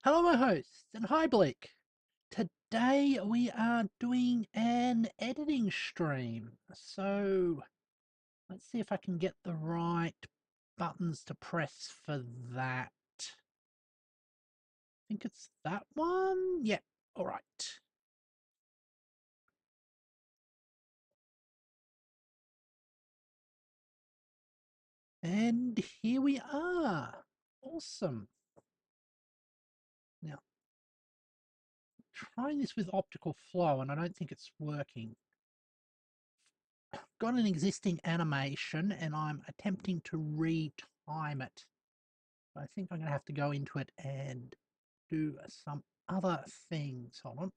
Hello, my hosts, and hi, Blake. Today we are doing an editing stream. So let's see if I can get the right buttons to press for that. I think it's that one. Yeah, all right. And here we are. Awesome. Now, trying this with optical flow, and I don't think it's working. Got an existing animation, and I'm attempting to retime it. I think I'm going to have to go into it and do some other things. Hold on.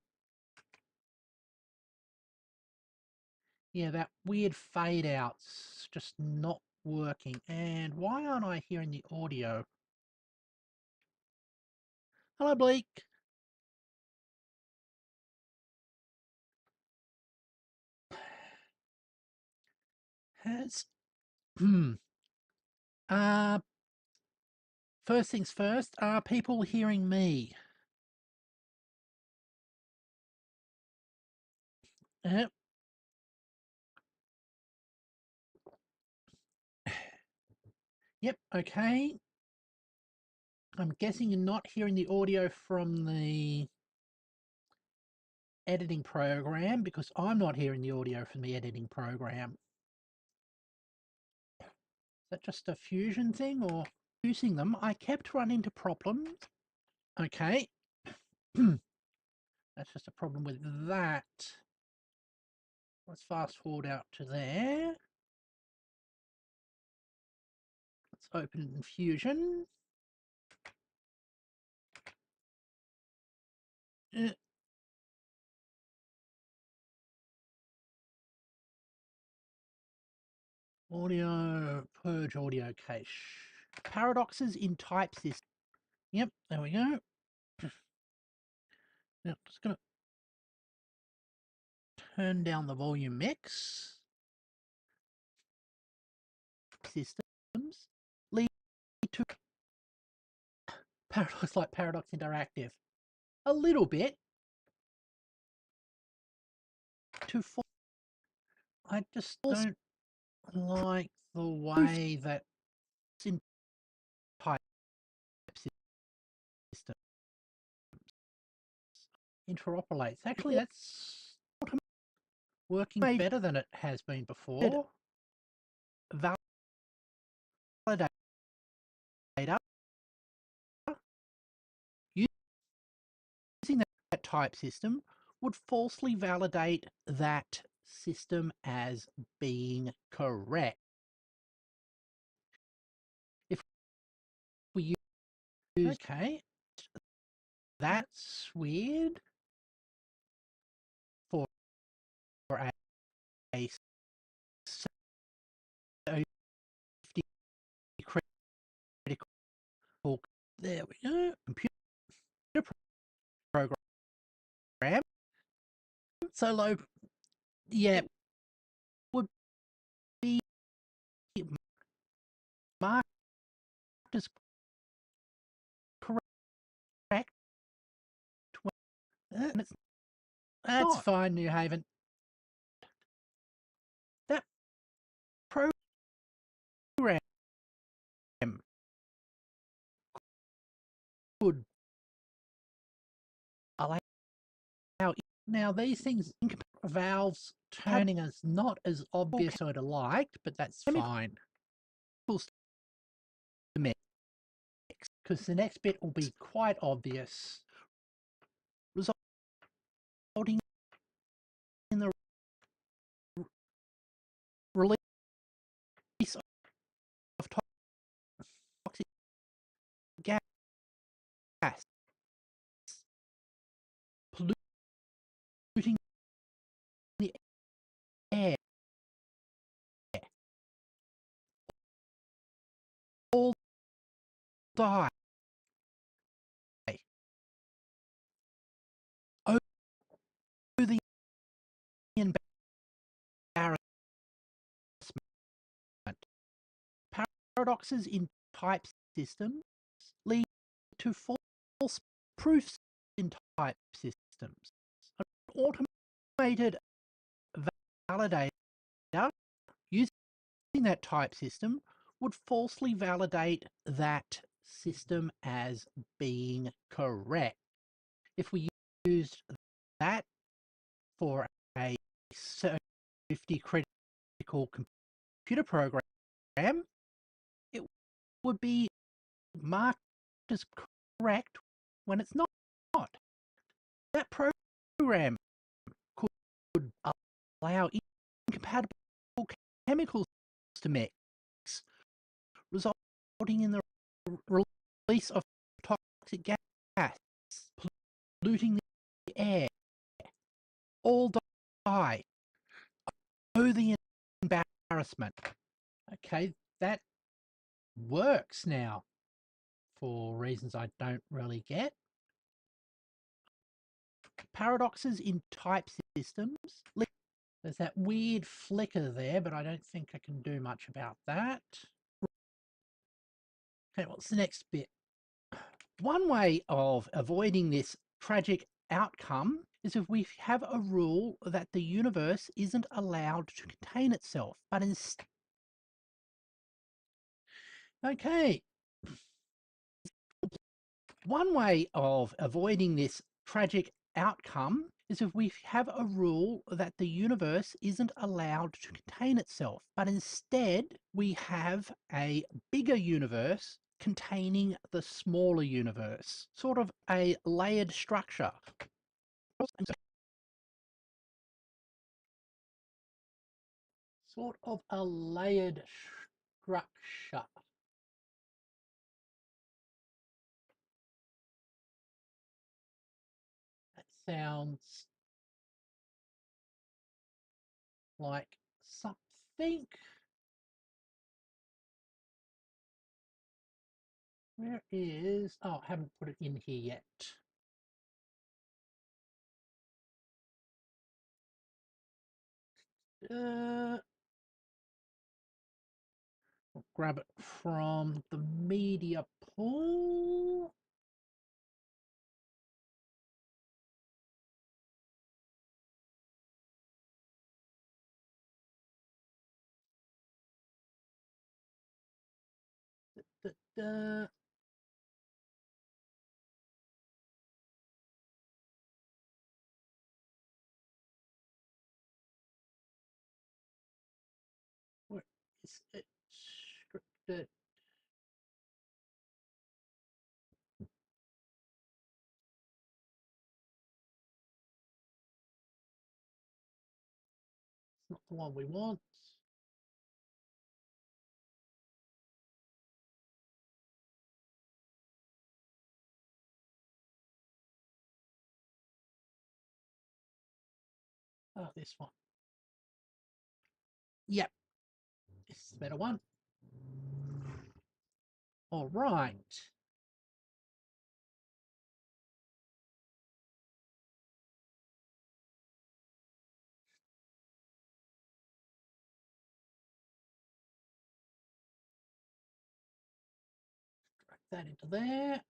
Yeah, that weird fade out's just not working. And why aren't I hearing the audio? Hello, Blake. Has uh first things first, are people hearing me? Yep. Yep, okay. I'm guessing you're not hearing the audio from the editing program because I'm not hearing the audio from the editing program. Is that just a fusion thing or using them? I kept running into problems. Okay. That's just a problem with that. Let's fast forward out to there. Let's open it in Fusion. Audio, purge audio cache. Paradoxes in type system. Yep, there we go. Now, just going to turn down the volume mix. Systems lead to Paradox like Paradox Interactive. A little bit. To I just don't like the way that in type system interoperates. Actually, that's working better than it has been before. Validator using that type system would falsely validate that system as being correct. If we use, okay, that's weird for a safety critical. There we go. Computer program. So low, yeah, would be marked as correct. That's fine, New Haven. That program could allow now these things valves turning as not as obvious as I'd have liked, but that's fine. Because the next bit will be quite obvious, resulting in the release of toxic gas, polluting the air. All die over the embarrassment. Paradoxes in type systems lead to false proofs in type systems. An automated validator using that type system would falsely validate that system as being correct. If we used that for a safety critical computer program, it would be marked as correct when it's not. That program could allow incompatible chemicals to mix, resulting in the release of toxic gas, polluting the air. All die. Oh, the embarrassment. Okay, that works now for reasons I don't really get. Paradoxes in type systems. There's that weird flicker there, but I don't think I can do much about that. Okay, what's the next bit? One way of avoiding this tragic outcome is if we have a rule that the universe isn't allowed to contain itself, but instead. Okay. One way of avoiding this tragic outcome is if we have a rule that the universe isn't allowed to contain itself, but instead we have a bigger universe containing the smaller universe, sort of a layered structure. Sort of a layered structure. That sounds like something. Where is, oh, I haven't put it in here yet. I'll grab it from the media pool. Da, da, da. Where is it? Scripted. It's not the one we want. Oh, this one. Yep, this is the better one. All right. Drag that into there.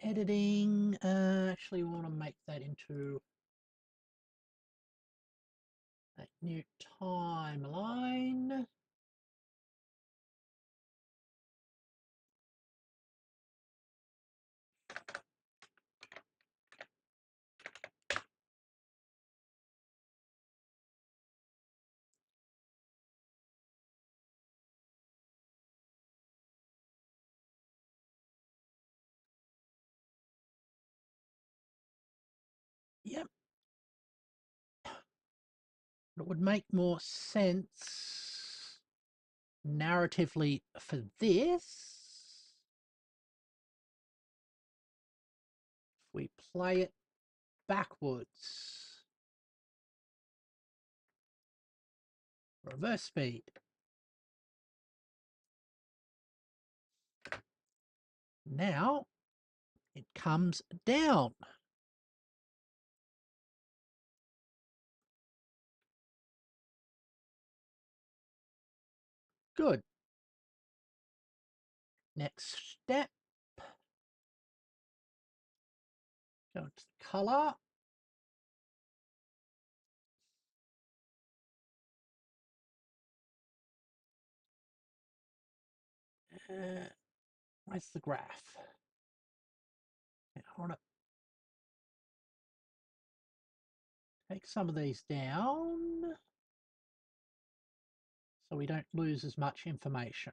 Editing. Actually, we want to make that into a new timeline. Yep. It would make more sense narratively for this if we play it backwards. Reverse speed. Now it comes down. Good. Next step. Go to the color. Where's the graph? Hold it. Take some of these down so we don't lose as much information.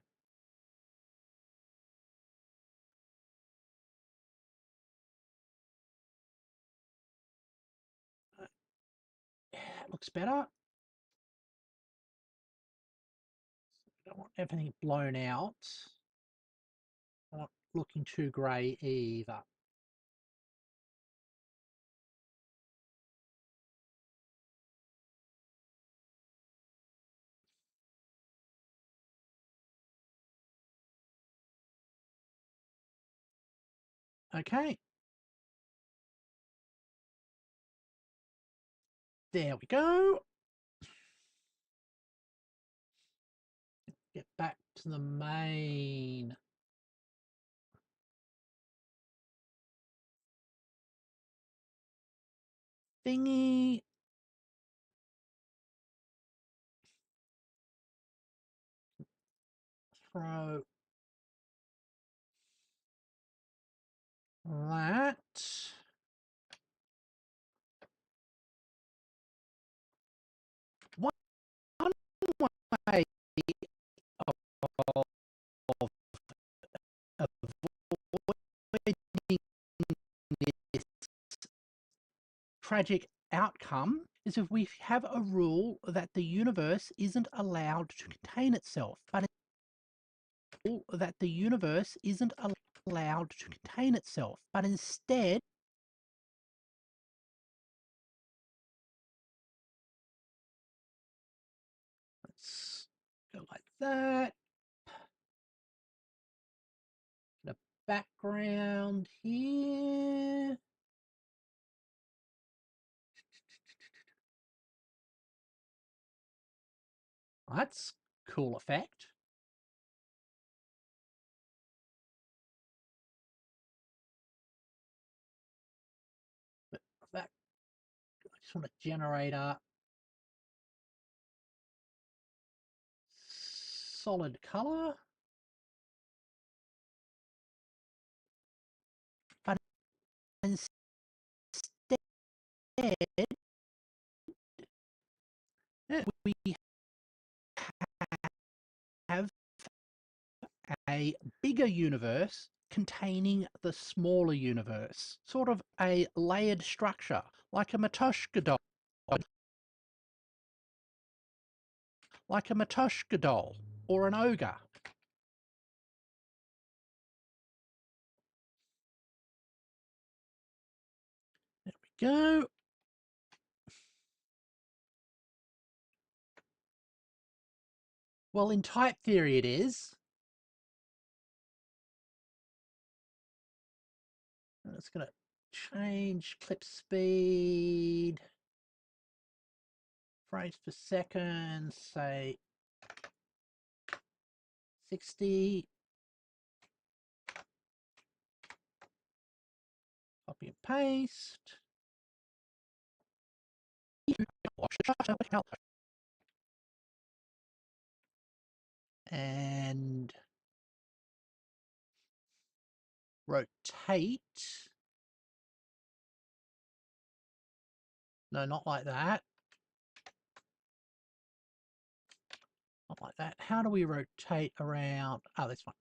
Yeah, that looks better. I don't want everything blown out. I'm not looking too grey either. Okay. There we go. Get back to the main. Thingy. Throw that. One way of avoiding this tragic outcome is if we have a rule that the universe isn't allowed to contain itself, but that the universe isn't allowed to contain itself, but instead let's go like that. The background here. That's cool effect. But that, I just want to generate a solid color. But instead, we have a bigger universe containing the smaller universe, sort of a layered structure, like a Matoshka doll, or an ogre. There we go. Well, in type theory it is. It's going to change clip speed, frames per second, say 60. Copy and paste. And rotate. No, not like that. Not like that. How do we rotate around? Oh, this one.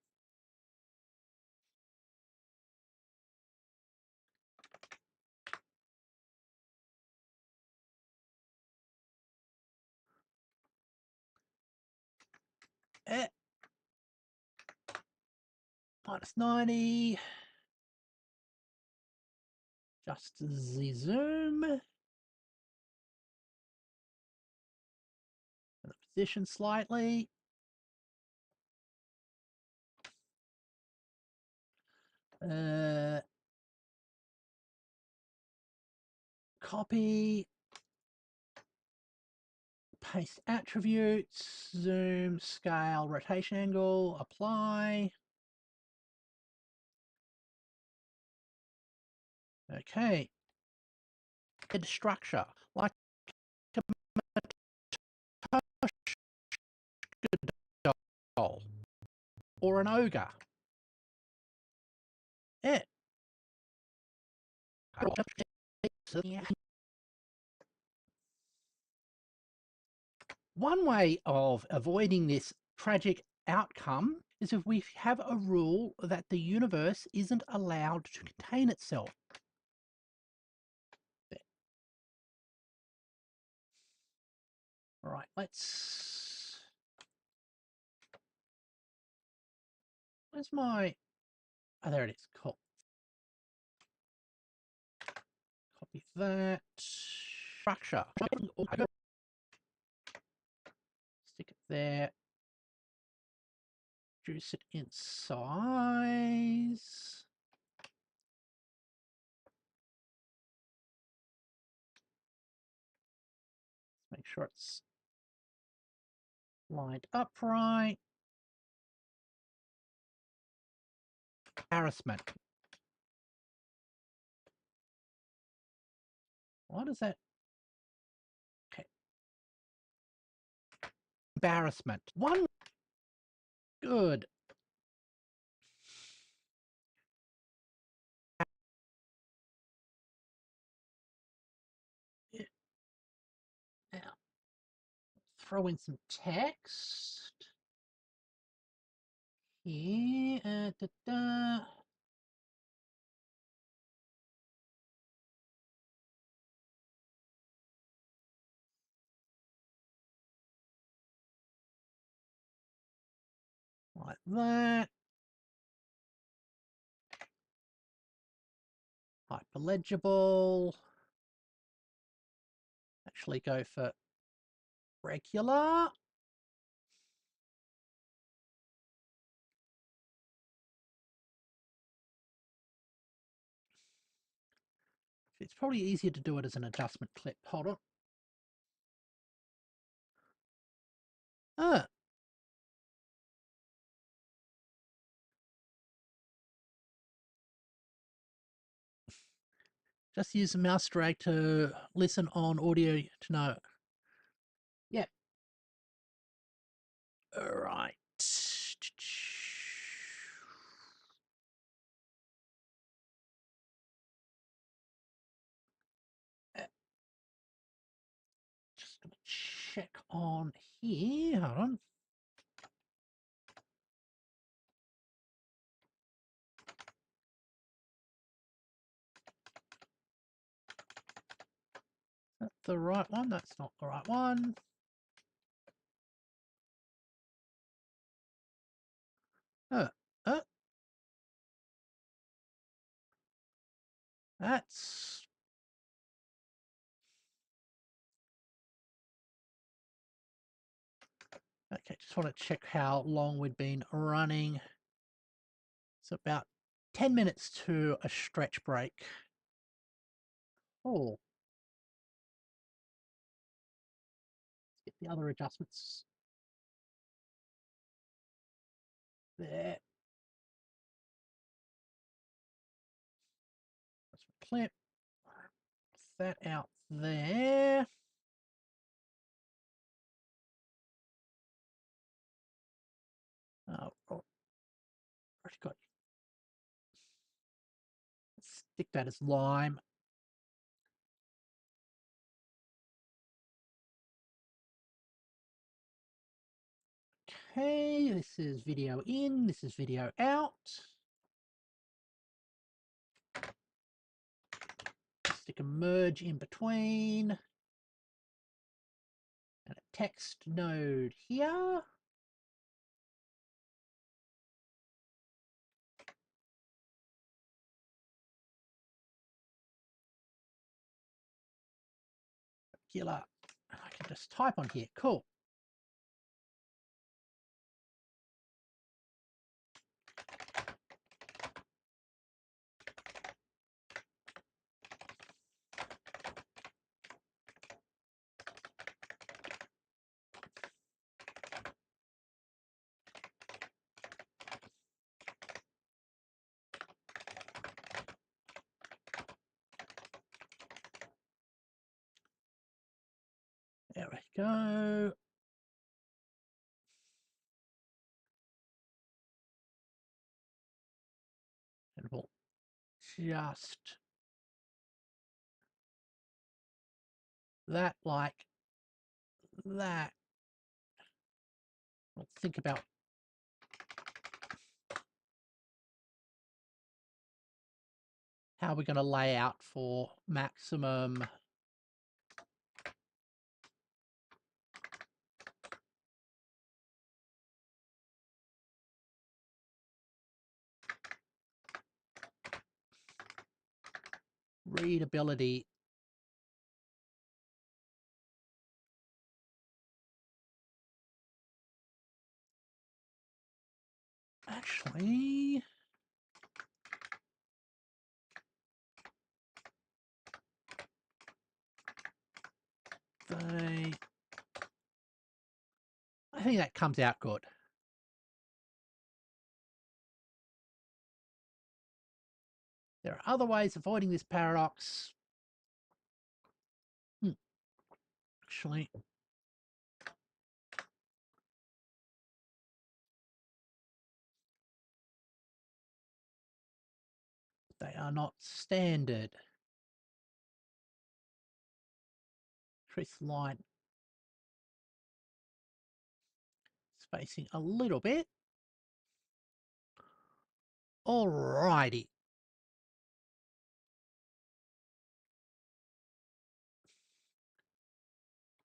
Eh. Minus 90. Just the zoom. The position slightly. Copy. Paste attributes, zoom, scale, rotation angle, apply. Okay. Head structure, like a doll or an ogre. Yeah. One way of avoiding this tragic outcome is if we have a rule that the universe isn't allowed to contain itself. There. All right, where's my, oh, there it is, cool. Copy that. Structure. Stick it there. Reduce it in size. Make sure it's lined upright. Embarrassment. What is that? Okay. Embarrassment. One. Good. Now, throw in some text. Here. Like that. Hyperlegible. Actually go for regular. It's probably easier to do it as an adjustment clip. Hold on. Just use the mouse drag to listen on audio to know. Yep. All right. Just gonna check on here. Hold on. That's the right one. That's not the right one. That's okay. Just want to check how long we'd been running. It's about 10 minutes to a stretch break. Oh, let's get the other adjustments there. Clip that out there. Oh, already got. Stick that as lime. Okay, this is video in, this is video out. Stick a merge in between. And a text node here. Killer. I can just type on here. Cool. There we go. And we'll just that like that. We'll think about how we're going to lay out for maximum readability. Actually, I think that comes out good. There are other ways of avoiding this paradox. Actually, they are not standard. Increase the line spacing a little bit. Alrighty.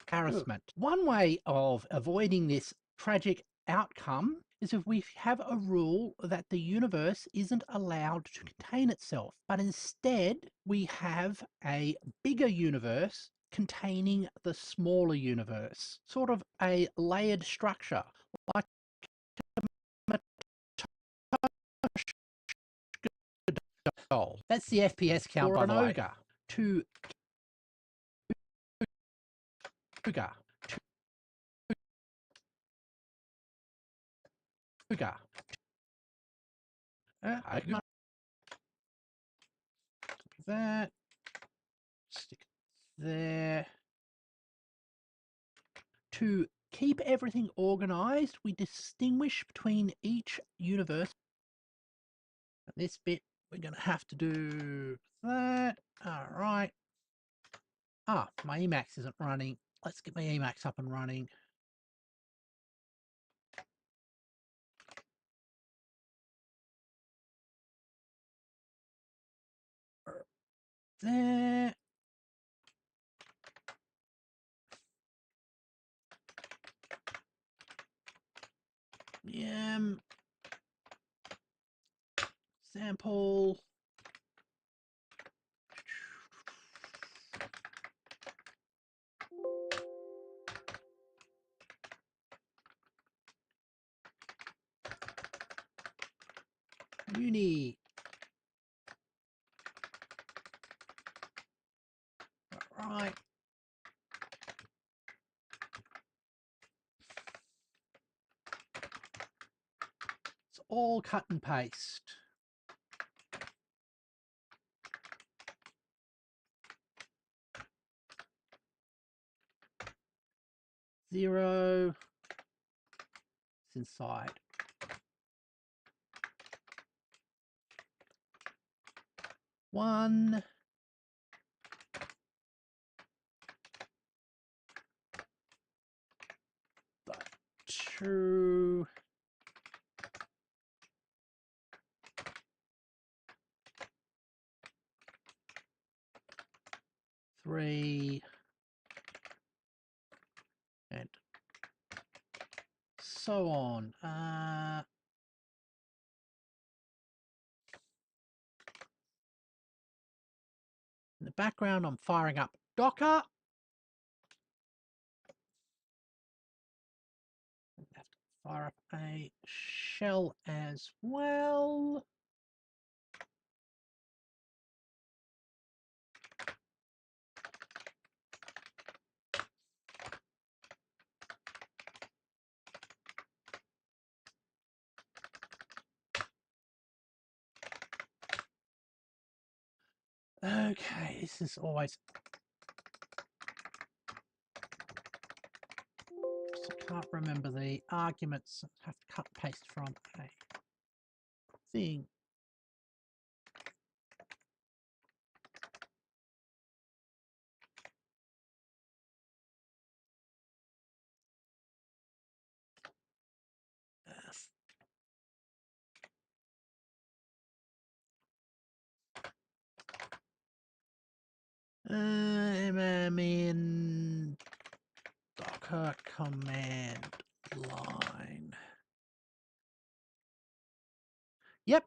Harassment. One way of avoiding this tragic outcome is if we have a rule that the universe isn't allowed to contain itself, but instead we have a bigger universe containing the smaller universe, sort of a layered structure, like doll. That's the FPS count, by the way. Ogre to ogre to ogre. Copy that. Stick it there. To keep everything organized, we distinguish between each universe. And this bit, we're going to have to do that. All right. Ah, my Emacs isn't running. Let's get my Emacs up and running. There. Yeah. Sample. Uni. All right. It's all cut and paste. Zero. It's inside. One. But two. Three. And so on. In the background, I'm firing up Docker. I have to fire up a shell as well. Okay, this is always I can't remember the arguments. I have to cut and paste from a thing. I'm in Docker command line. Yep.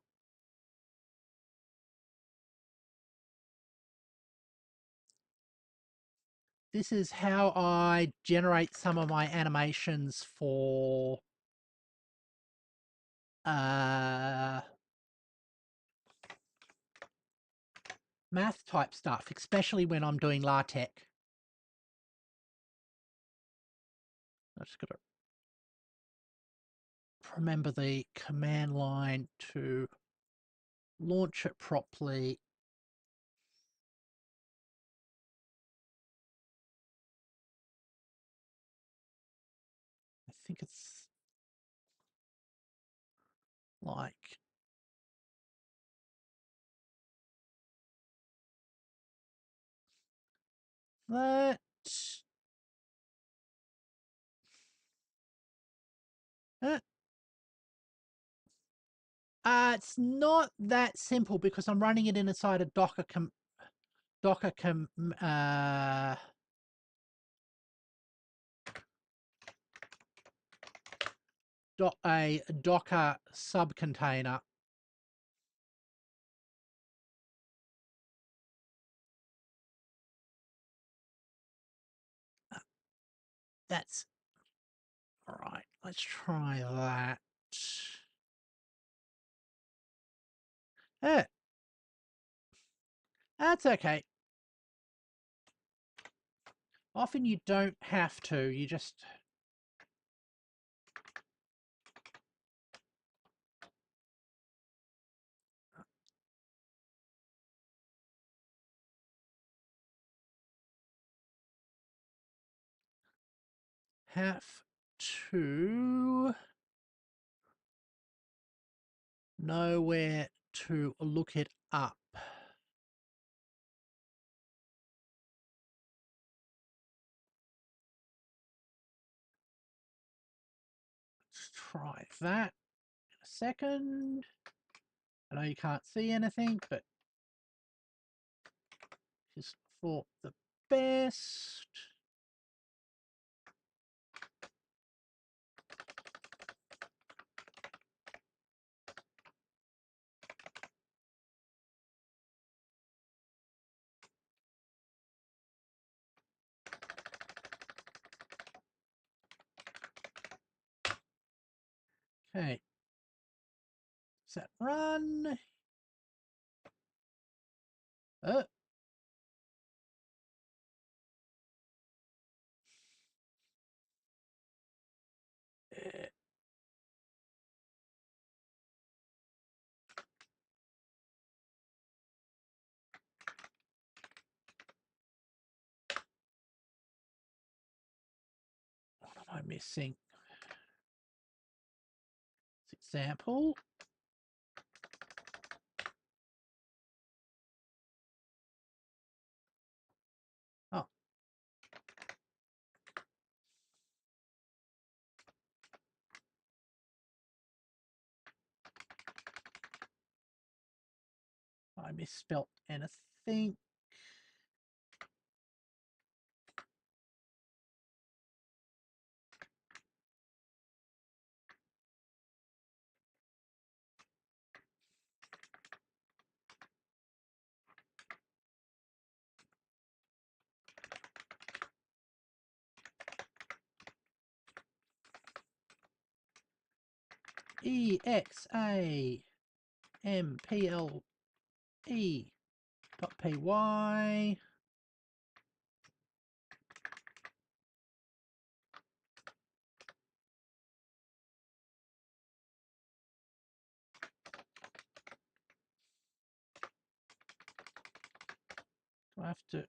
This is how I generate some of my animations for math type stuff, especially when I'm doing LaTeX. I just got to remember the command line to launch it properly. I think it's like that. It's not that simple because I'm running it inside a Docker a Docker subcontainer. That's all right. Let's try that. That's okay. Often you don't have to. You just have to know where to look it up. Let's try that in a second. I know you can't see anything, but just for the best. Okay. Set run. Oh. What am I missing? Example. Oh. I misspelt anything. EXAMPLE.py. Do I have to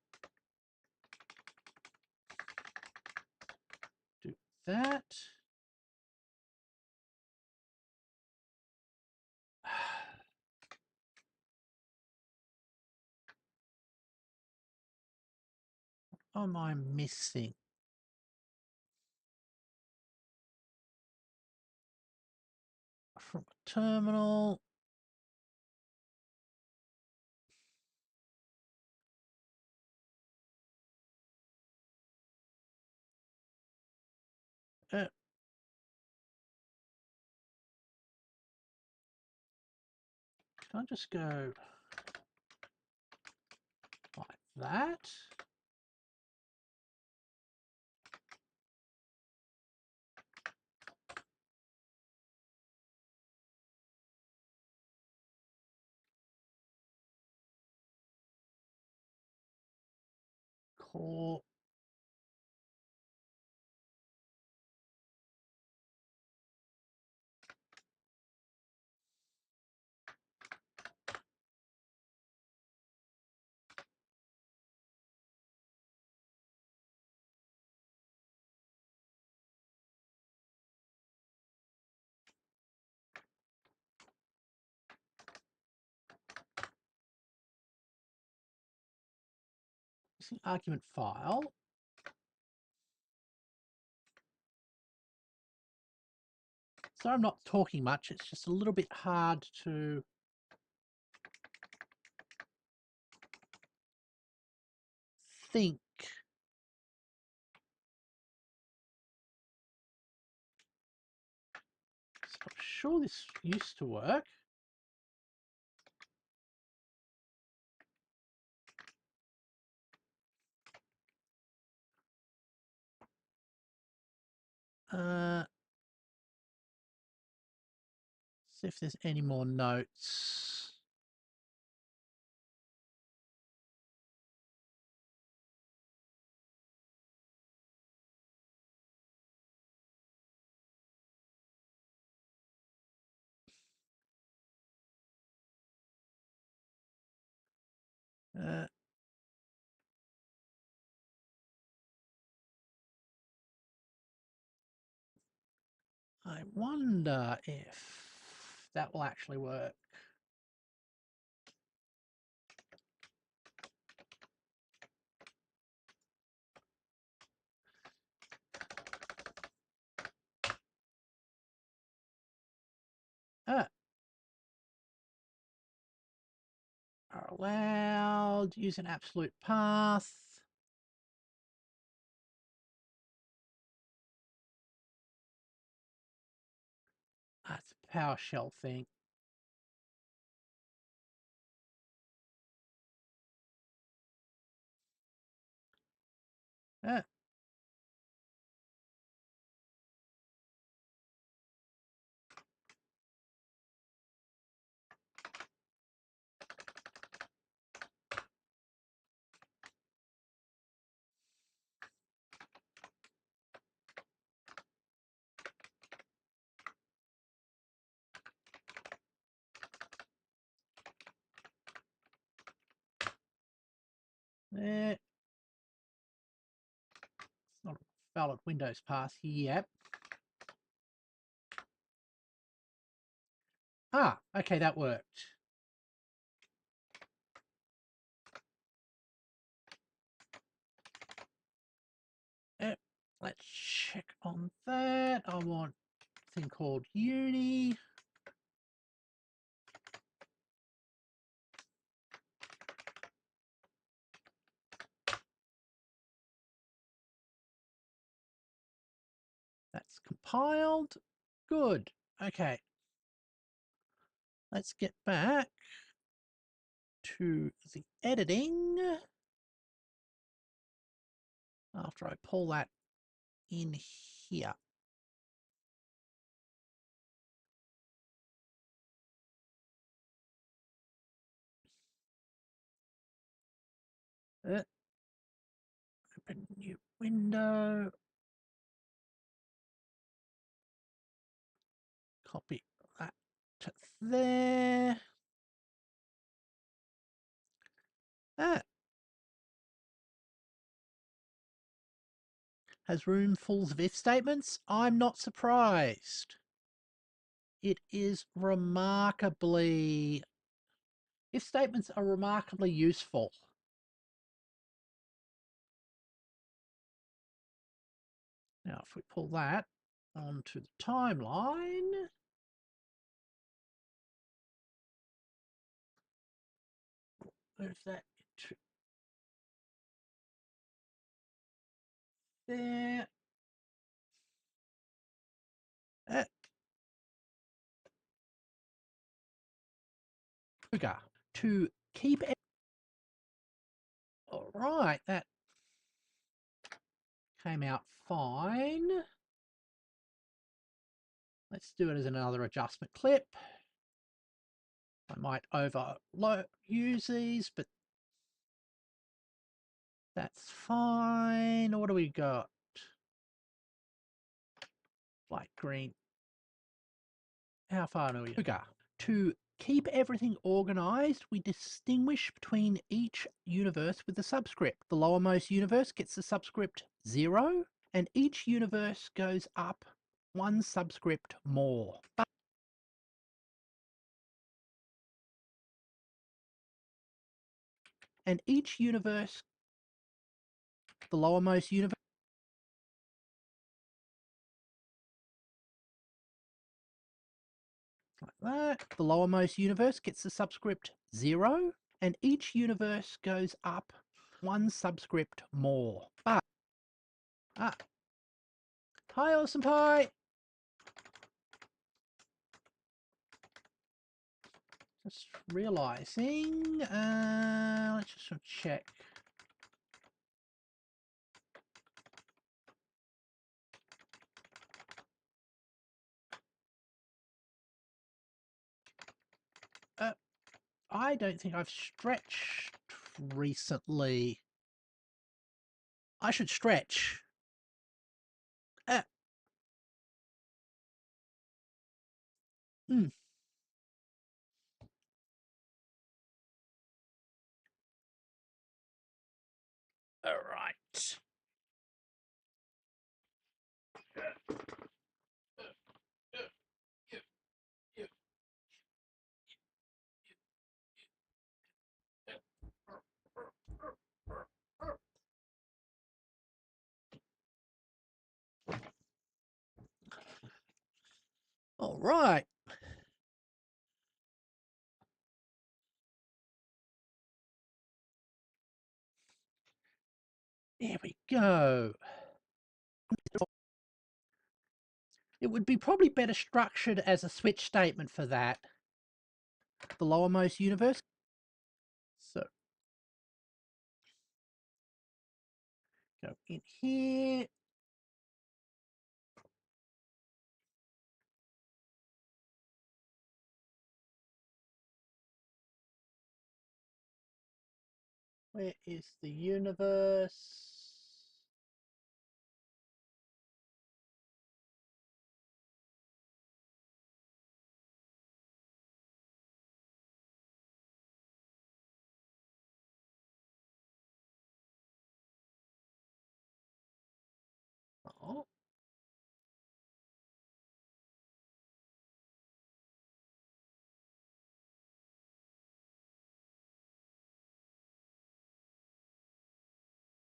do that. What am I missing? From a terminal. Can I just go like that? Core. Missing argument file. So I'm not talking much. It's just a little bit hard to think. So I'm sure this used to work. See if there's any more notes. I wonder if that will actually work. Are allowed, use an absolute path. That's a PowerShell thing. Ah. There. It's not a valid Windows path yet. Ah, okay, that worked. Let's check on that. I want a thing called uni. That's compiled. Good. Okay. Let's get back to the editing after I pull that in here. Open new window. Copy that to there. Ah. has room full of if statements. I'm not surprised. It is remarkably... If statements are remarkably useful. Now, if we pull that onto the timeline... Move that to there. To keep it. All right, that came out fine. Let's do it as another adjustment clip. I might overuse these, but that's fine. What do we got? Light green. How far do we go? To keep everything organized, we distinguish between each universe with the subscript. The lowermost universe gets the subscript 0, and each universe goes up one subscript more. And each universe, the lowermost universe, like that, the lowermost universe gets the subscript 0, and each universe goes up one subscript more. But, hi Awesome Pie! Just realizing, let's just check. I don't think I've stretched recently. I should stretch. Hmm. All right. All right. There we go. It would be probably better structured as a switch statement for that. The lowermost universe. So go in here. Where is the universe? Oh.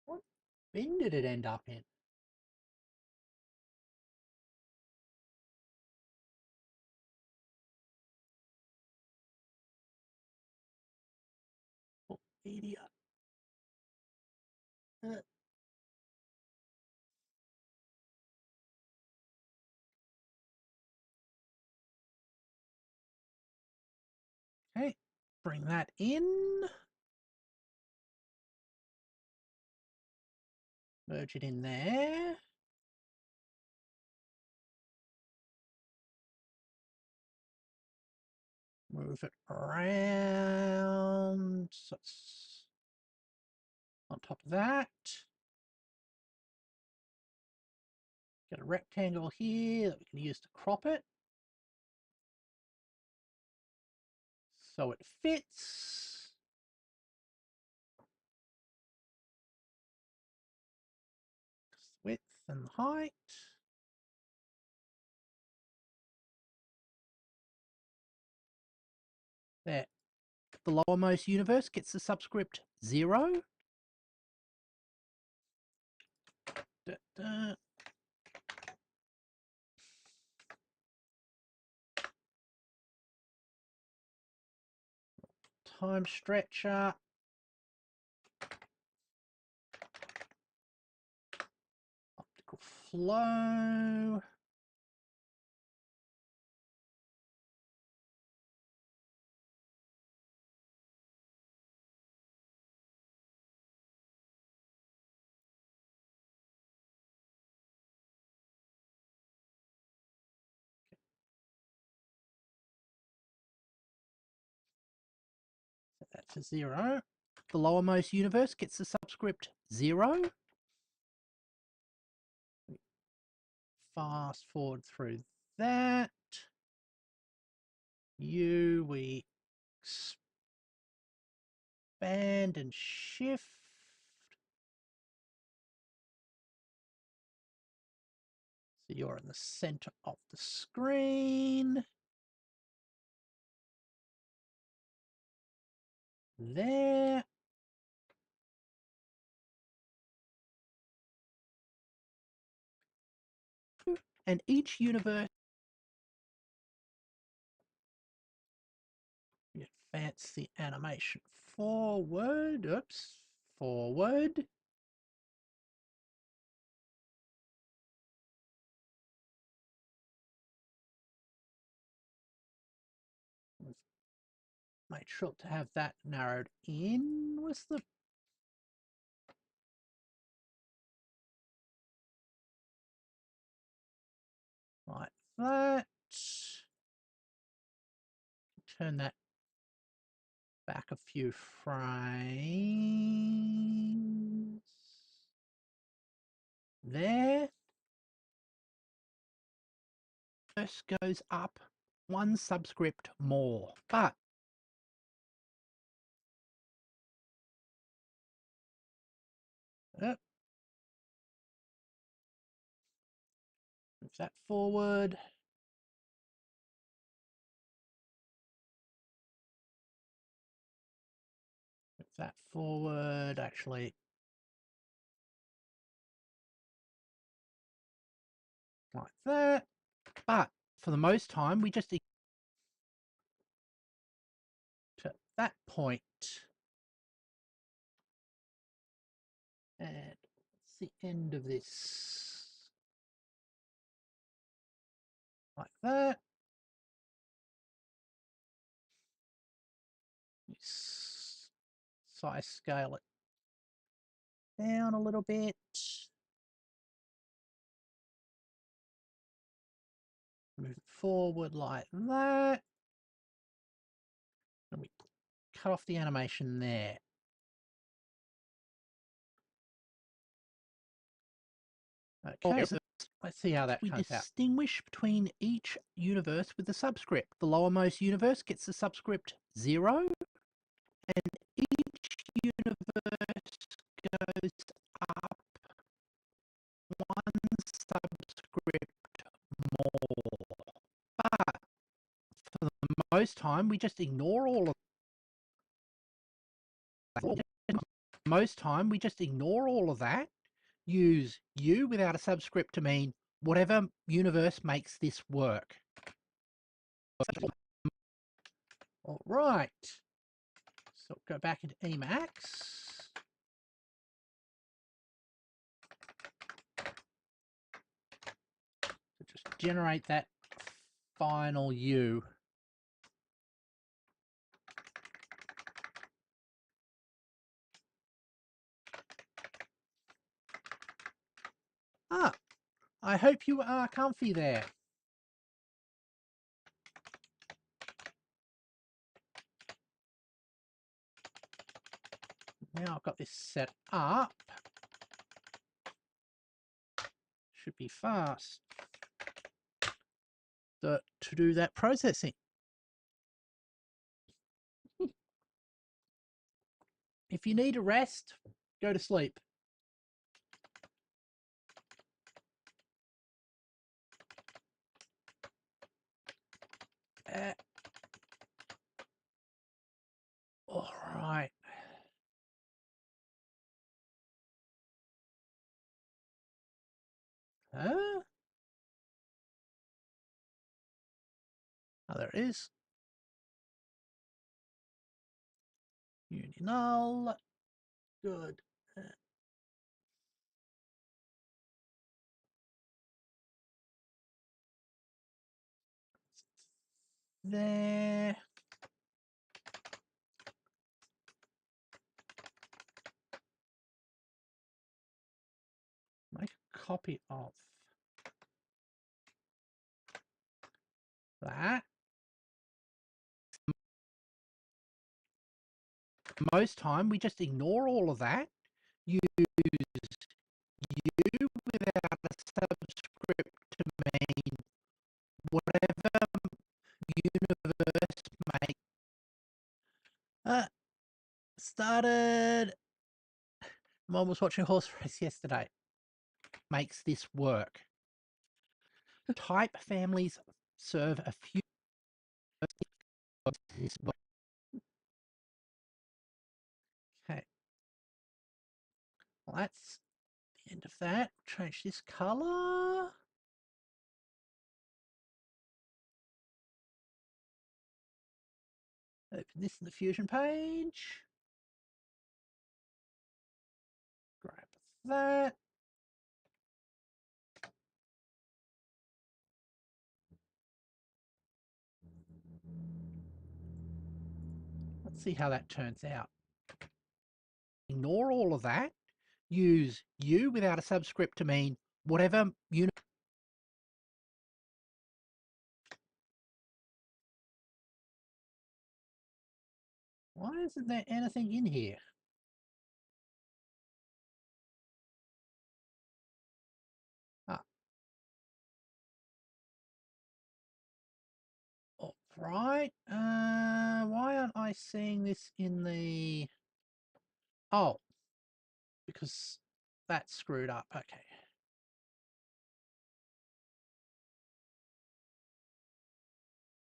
What bin did it end up in? Oh, media. Okay, bring that in. Merge it in there. Move it around. So it's on top of that. Get a rectangle here that we can use to crop it. So it fits. width and height. There. The lowermost universe gets the subscript 0. Da, da. Time stretcher. Optical flow. Set that to 0. The lowermost universe gets the subscript 0. Fast forward through that. We expand and shift. So you're in the center of the screen. There. And each universe, advance the animation forward. Oops. Forward. Make sure to have that narrowed in. What's the... Like that. Turn that back a few frames. There. First goes up one subscript more, but move that forward. Move that forward, actually. Like that. But for the most time, we just to that point. And it's the end of this. Like that. Size scale it down a little bit. Move it forward like that. And we cut off the animation there. Okay, so let's see how that comes out. We distinguish between each universe with the subscript. The lowermost universe gets the subscript 0, and each universe goes up one subscript more. But for the most time, we just ignore all of that. Most time, we just ignore all of that. Use U without a subscript to mean whatever universe makes this work. All right. So go back into Emacs. So just generate that final U. I hope you are comfy there. Now I've got this set up. Should be fast to do that processing. If you need a rest, go to sleep. Huh? Oh, there it is. Null. Good. There. Make a copy of that. Most time we just ignore all of that. Use you without a subscript to mean whatever universe make. Started. Mom was watching a horse race yesterday. Makes this work. Type families serve a few. Okay. Well, that's the end of that. Change this color. Open this in the Fusion page. Grab that. Let's see how that turns out. Ignore all of that. Use you without a subscript to mean whatever you. Why isn't there anything in here? Ah. All right. Why aren't I seeing this in the... Oh, because that's screwed up. Okay.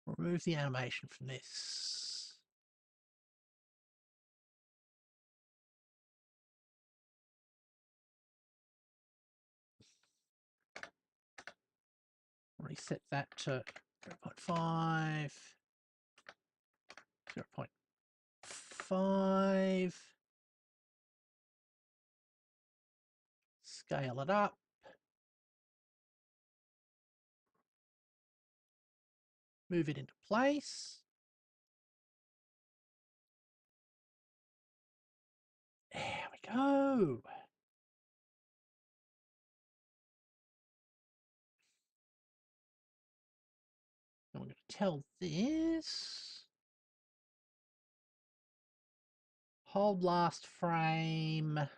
Remove the animation from this. Reset that to 0.5, 0.5. Scale it up. Move it into place. There we go. And we're going to tell this. Hold last frame.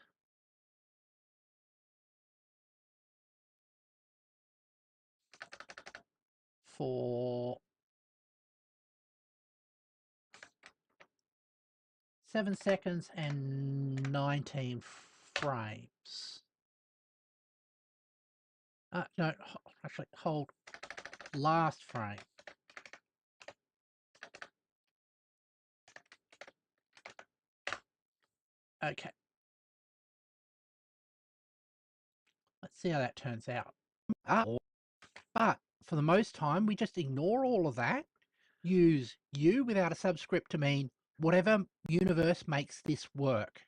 For 7 seconds and 19 frames. No, actually hold last frame. Okay. Let's see how that turns out. But for the most time, we just ignore all of that. Use you without a subscript to mean whatever universe makes this work.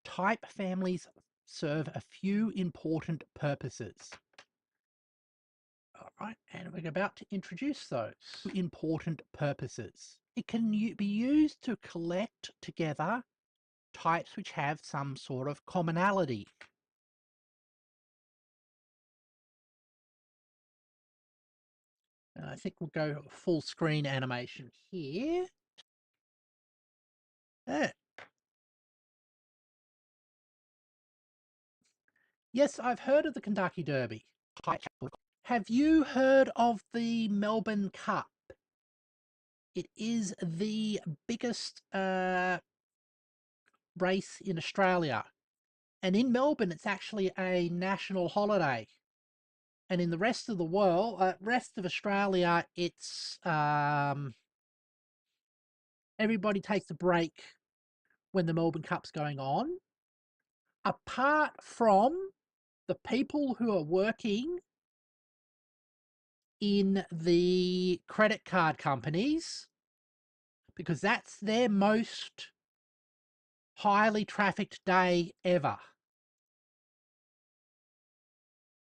Type families serve a few important purposes. All right, and we're about to introduce those important purposes. It can be used to collect together types which have some sort of commonality. And I think we'll go full screen animation here. Yes, I've heard of the Kentucky Derby. Have you heard of the Melbourne Cup? It is the biggest race in Australia. And in Melbourne, it's actually a national holiday. And in the rest of the world, rest of Australia, it's everybody takes a break when the Melbourne Cup's going on. Apart from the people who are working in the credit card companies, because that's their most highly trafficked day ever.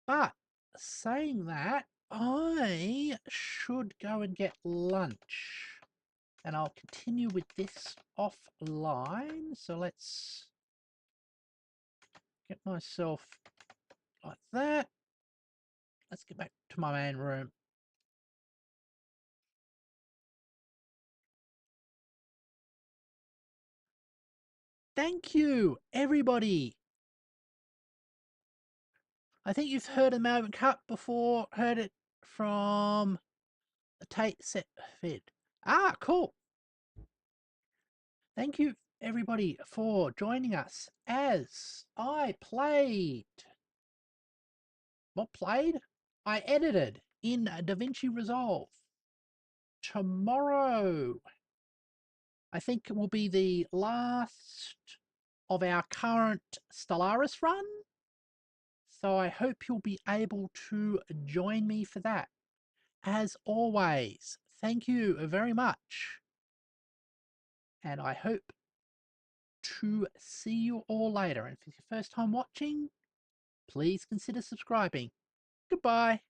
But saying that, I should go and get lunch. And I'll continue with this offline. So let's get myself like that. Let's get back to my main room. Thank you, everybody. I think you've heard of Melbourne Cup before. Heard it from the Tate Set Fed. Ah, cool. Thank you, everybody, for joining us as I played. What played? I edited in DaVinci Resolve. Tomorrow, I think it will be the last of our current Stellaris run. So I hope you'll be able to join me for that. As always, thank you very much. And I hope to see you all later. And if it's your first time watching, please consider subscribing. Goodbye.